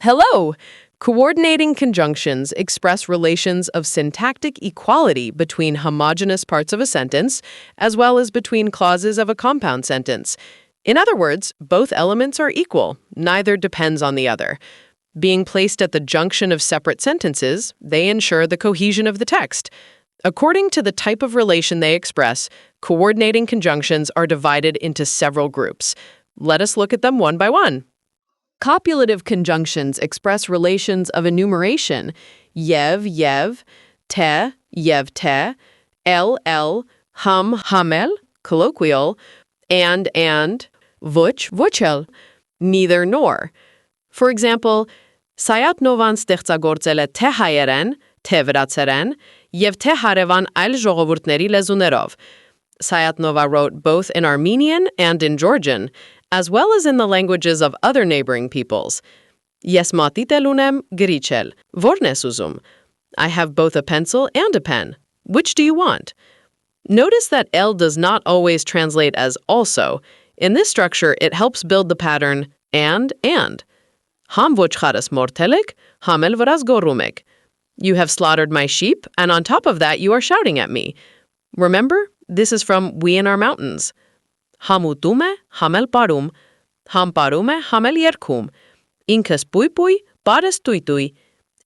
Hello! Coordinating conjunctions express relations of syntactic equality between homogeneous parts of a sentence, as well as between clauses of a compound sentence. In other words, both elements are equal, neither depends on the other. Being placed at the junction of separate sentences, they ensure the cohesion of the text. According to the type of relation they express, coordinating conjunctions are divided into several groups. Let us look at them one by one. Copulative conjunctions express relations of enumeration: yev, te, el, hamel, colloquial, and, vuchel, neither nor. For example, Sayat-Novan ստեղծագործել է թե հայերեն, թե վրացերեն, և թե հարևան այլ ժողովուրդների լեզուներով. Sayat-Nova wrote both in Armenian and in Georgian, as well as in the languages of other neighboring peoples. Yes matitել ունեմ, գրիչել. Որն ես ուզում? I have both a pencil and a pen. Which do you want? Notice that el does not always translate as also. In this structure, it helps build the pattern and. Ham vochcharas mortelik, hamel vras gorumek. You have slaughtered my sheep, and on top of that you are shouting at me. Remember, this is from We in Our Mountains. Hamutume, hamel parum. Ham parume, hamel yerkum. Inkas pui, pares tui.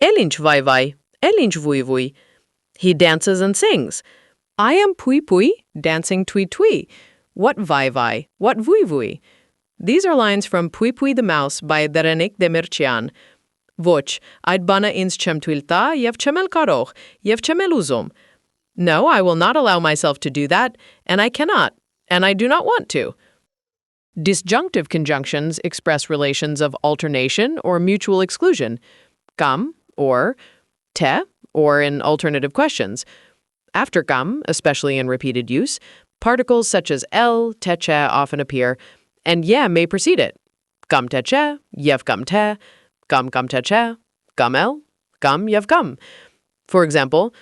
Elinch vai, elinch vui. He dances and sings. I am pui, dancing tui. What vai, what vui. These are lines from Pui the Mouse by Derenik Demirchian. Voch, I'd bana ins chemtuilta, yev chemel karoch, yev chemeluzum. No, I will not allow myself to do that, and I cannot, and I do not want to. Disjunctive conjunctions express relations of alternation or mutual exclusion. Kam, or te, or in alternative questions. After kam, especially in repeated use, particles such as el, teche often appear, and ye may precede it. Kam teche, yev kam te, kam teche, kam el, kam yev kam. For example,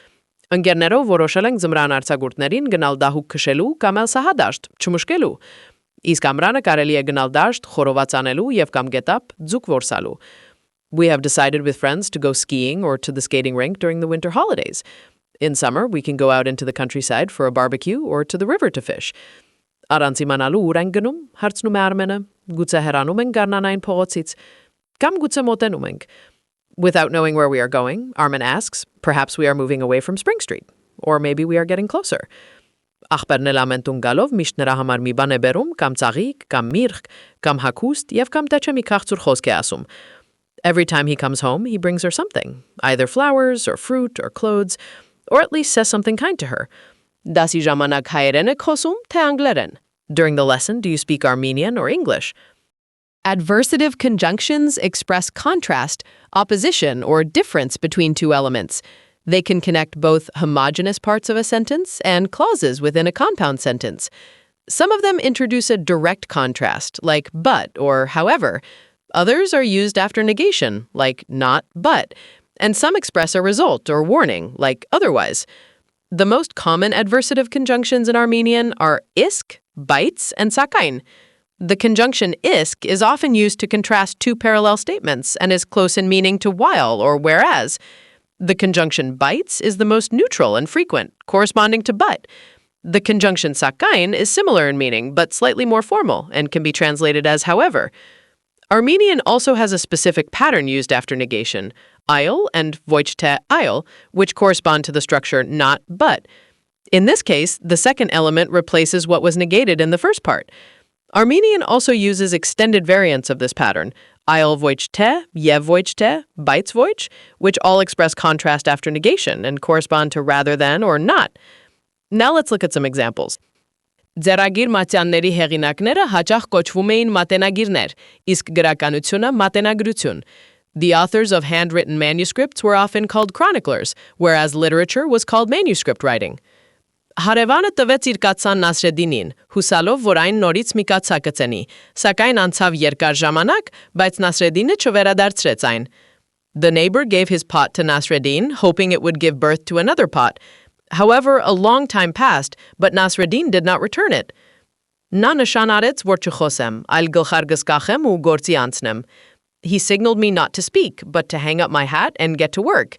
ընկերներով որոշել ենք ձմռան արձակուրդներին գնալ դահուկ քշելու կամ էլ սահադաշտ չմուշկելու։ Իսկ ամռանը կարելի է գնալ դաշտ խորոված անելու եւ կամ գետապ ձուկ որսալու. We have decided with friends to go skiing or to the skating rink during the winter holidays. In summer, we can go out into the countryside for a barbecue or to the river to fish. Առանց իմանալու ուր ենք գնում, հարցնում է Արմենը, գուցե հեռանում ենք գարնանային փողոցից, կամ գուցե մոտենում ենք. Without knowing where we are going, Armen asks, perhaps we are moving away from Spring Street, or maybe we are getting closer. Ախպերն էլ ամենտուն գալով միշտ նրա համար մի բան է բերում, կամ ծաղիկ, կամ միրգ, կամ հագուստ, եւ կամ տեչը մի քաղցուր խոսք է ասում. Every time he comes home, he brings her something, either flowers or fruit or clothes, or at least says something kind to her. Dasi ժամանակ հայերեն եք խոսում, թե անգլերեն? During the lesson, do you speak Armenian or English? Adversative conjunctions express contrast, opposition, or difference between two elements. They can connect both homogeneous parts of a sentence and clauses within a compound sentence. Some of them introduce a direct contrast, like but or however. Others are used after negation, like not but. And some express a result or warning, like otherwise. The most common adversative conjunctions in Armenian are isk, bites, and sakain. The conjunction isk is often used to contrast two parallel statements and is close in meaning to while or whereas. The conjunction bites is the most neutral and frequent, corresponding to but. The conjunction sakain is similar in meaning, but slightly more formal and can be translated as however. Armenian also has a specific pattern used after negation, ail and voichte ail, which correspond to the structure not but. In this case, the second element replaces what was negated in the first part. Armenian also uses extended variants of this pattern, ail voichte, yev voichte, bites voich, which all express contrast after negation and correspond to rather than or not. Now let's look at some examples. Ձեռագիր մատյանների հեղինակները հաճախ կոչվում էին մատենագիրներ, իսկ գրականությունը մատենագրություն. The authors of handwritten manuscripts were often called chroniclers, whereas literature was called manuscript writing. Հարևանը տվեց իր կացան Նասրեդինին, հուսալով, որ այն նորից մի կաթսա կծենի, սակայն անցավ երկար ժամանակ, բայց Նասրեդինը չվերադարձրեց այն. The neighbor gave his pot to Nasreddin, hoping it would give birth to another pot. However, a long time passed, but Nasreddin did not return it. Նա նշան արեց, որ չխոսեմ, այլ գլխարկս կախեմ ու գործի անցնեմ. He signaled me not to speak, but to hang up my hat and get to work.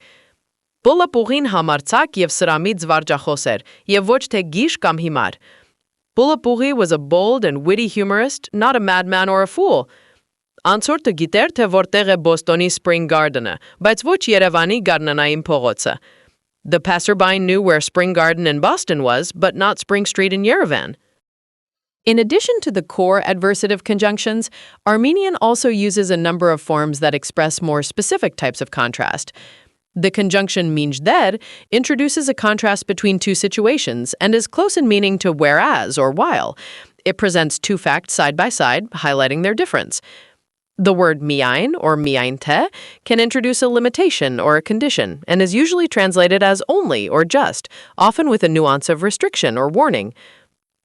Պոլապուղին համարձակ եւ սրամիտ զվարճախոս էր, եւ ոչ թե գիժ կամ հիմար. Պոլապուղի was a bold and witty humorist, not a madman or a fool. Անցորդը գիտեր, թե որտեղ է Բոստոնի Spring Garden-ը, բայց ոչ Երևանի Գարնանային փողոցը. The passerby knew where Spring Garden in Boston was, but not Spring Street in Yerevan. In addition to the core adversative conjunctions, Armenian also uses a number of forms that express more specific types of contrast. The conjunction minjder introduces a contrast between two situations and is close in meaning to whereas or while. It presents two facts side by side, highlighting their difference. The word miain or miainte can introduce a limitation or a condition and is usually translated as only or just, often with a nuance of restriction or warning.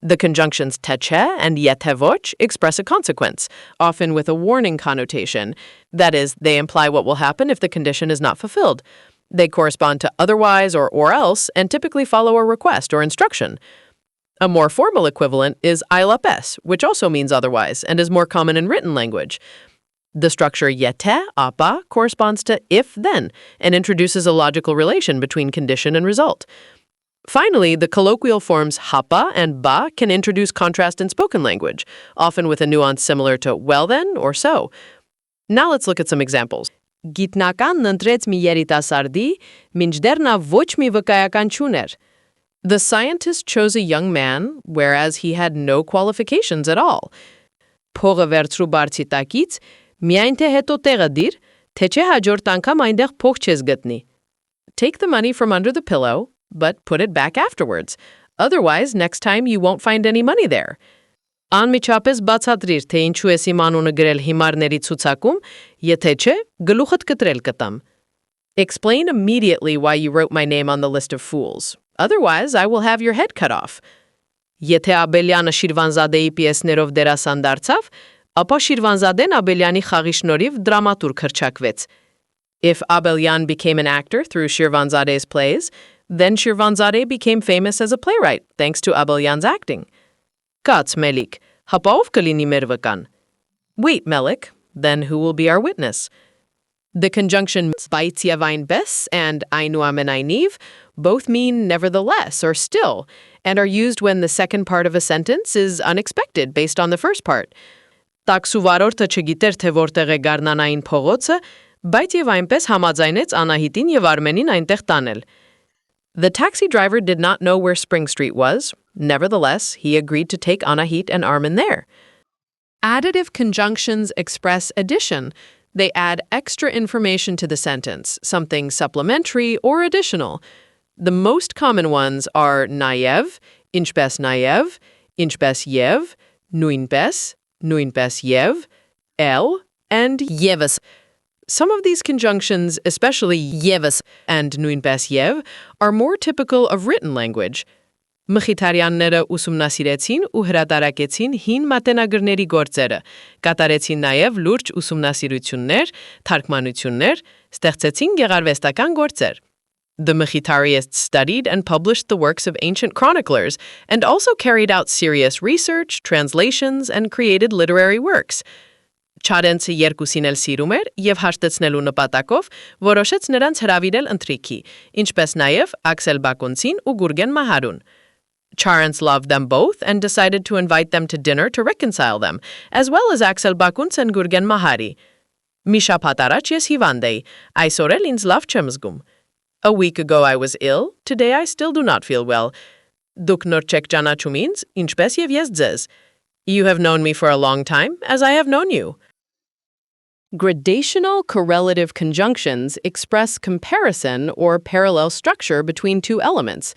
The conjunctions teche and yetevoch express a consequence, often with a warning connotation. That is, they imply what will happen if the condition is not fulfilled. They correspond to otherwise or else and typically follow a request or instruction. A more formal equivalent is ailapes, which also means otherwise and is more common in written language. The structure yete, apa, corresponds to if-then and introduces a logical relation between condition and result. Finally, the colloquial forms hapa and ba can introduce contrast in spoken language, often with a nuance similar to well then or so. Now let's look at some examples. Գիտնականն ընտրեց մի երիտասարդի, մինչդեռ նա ոչ մի վկայական չուներ. The scientist chose a young man, whereas he had no qualifications at all. Փողը վերցրու բարձի տակից, միայն թե հետո տեղը դիր, թե չէ հաջորդ անգամ այնտեղ փող չես գտնի. Take the money from under the pillow, but put it back afterwards. Otherwise, next time you won't find any money there. Անմիջապես բացատրիր, թե ինչու ես իմ անունը գրել հիմարների ցուցակում, եթե չէ, գլուխդ կտրել կտամ. Explain immediately why you wrote my name on the list of fools. Otherwise, I will have your head cut off. Եթե Աբելյանը Շիրվանզադեի պիեսներով դերասան դարձավ, ապա Շիրվանզադեն Աբելյանի խաղի շնորհիվ դրամատուրգ հռչակվեց. If Abelyan became an actor through Shirvanzade's plays, then Shirvanzade became famous as a playwright, thanks to Abelyan's acting. Կաց, Melik, հապա ով կլինի մեր վկան? Wait, Melik, then who will be our witness? The conjunction bayt yevain bes and ainu amenainiv both mean nevertheless or still, and are used when the second part of a sentence is unexpected based on the first part. Տաքսու վարորդը չգիտեր, թե որտեղ է գարնանային փողոցը, բայց եւ այնպես համաձայնեց Անահիտին եւ Արմենին այնտեղ տանել. The taxi driver did not know where Spring Street was. Nevertheless, he agreed to take Anahit and Armen there. Additive conjunctions express addition. They add extra information to the sentence, something supplementary or additional. The most common ones are nayev, inchbes nayev, inchbes yev, nuinbes yev, el, and yevas. Some of these conjunctions, especially yevas and nuinbes yev, are more typical of written language. Մխիթարյանները ուսումնասիրեցին ու հրատարակեցին հին մատենագրերի գործերը, կատարեցին նաև լուրջ ուսումնասիրություններ, թարգմանություններ, ստեղծեցին գեղարվեստական գործեր. The Mkhitarists studied and published the works of ancient chroniclers and also carried out serious research, translations, and created literary works. Չարենցը երկուսին էլ սիրում էր եւ հաշտեցնելու նպատակով որոշեց նրանց հրավիրել ընթրիքի, ինչպես նաև Աքսել Բակոնցին ու Գուրգեն Մահարուն. Charents loved them both and decided to invite them to dinner to reconcile them, as well as Axel Bakuns and Gurgen Mahari. Misha Patarach yes hivandei, այսօր էլ ինձ լավ չեմ զգում. A week ago I was ill, today I still do not feel well. Դուք նոր չեք ճանաչում ինձ, ինչպես եւ ես ձեզ. You have known me for a long time, as I have known you. Gradational correlative conjunctions express comparison or parallel structure between two elements.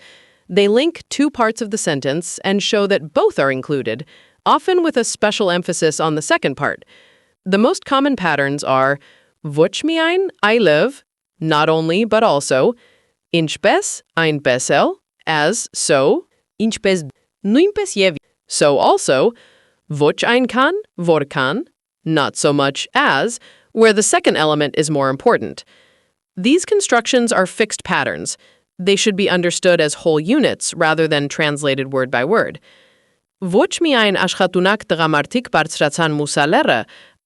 They link two parts of the sentence and show that both are included, often with a special emphasis on the second part. The most common patterns are Vuchmiain, I live, not only but also, Inchbes, ein besel, as, so, Inchbes, nuimpes yev, so also, Vuch ein kan, vorkan, not so much as, where the second element is more important. These constructions are fixed patterns. They should be understood as whole units rather than translated word by word. Ոչ միայն աշխատունակ տղամարդիկ բարձրացան մուսալերը,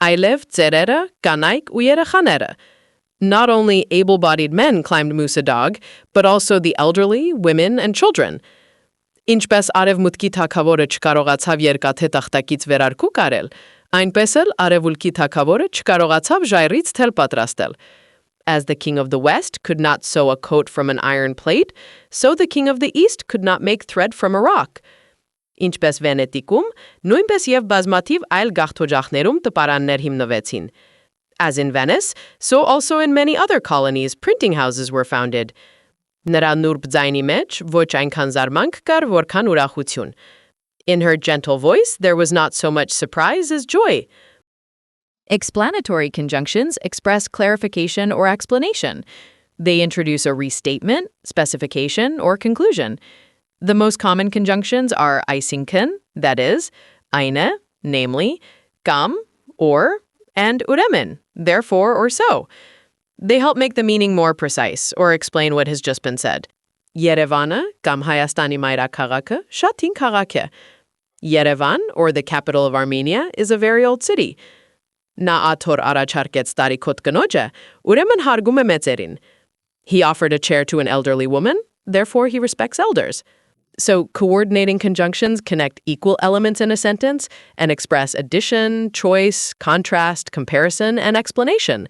Այլև ծերերը, կանայք ու երեխաները. Not only able-bodied men climbed Musa Dog, but also the elderly, women, and children. Ինչպես արևմուտքի թագավորը չկարողացավ երկաթե տախտակից վերարկուք արել, այնպես էլ արևուլքի թագավորը չկարողացավ ժայռից թել պատրաստել. As the king of the west could not sew a coat from an iron plate, so the king of the east could not make thread from a rock. Ինչպես Վենետիկում, նույնպես եւ բազմաթիվ այլ գաղթօջախներում տպարաններ հիմնվեցին. As in Venice, so also in many other colonies, printing houses were founded. Նրա նուրբ ձայնի մեջ ոչ այնքան զարմանք կար, որքան ուրախություն. In her gentle voice, there was not so much surprise as joy. Explanatory conjunctions express clarification or explanation. They introduce a restatement, specification, or conclusion. The most common conjunctions are eisinken, that is, eine, namely, kam, or, and uremen, therefore or so. They help make the meaning more precise or explain what has just been said. Երևանը կամ Հայաստանի մայրաքաղաքը շատ հին քաղաք է. Yerevan, or the capital of Armenia, is a very old city. Նա աթոր առաջարկեց տարիքոտ կնոջը, ուրեմն հարգում է մեծերին. He offered a chair to an elderly woman, therefore he respects elders. So coordinating conjunctions connect equal elements in a sentence and express addition, choice, contrast, comparison, and explanation.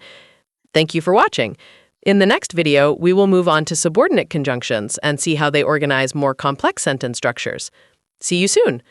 Thank you for watching. In the next video, we will move on to subordinate conjunctions and see how they organize more complex sentence structures. See you soon!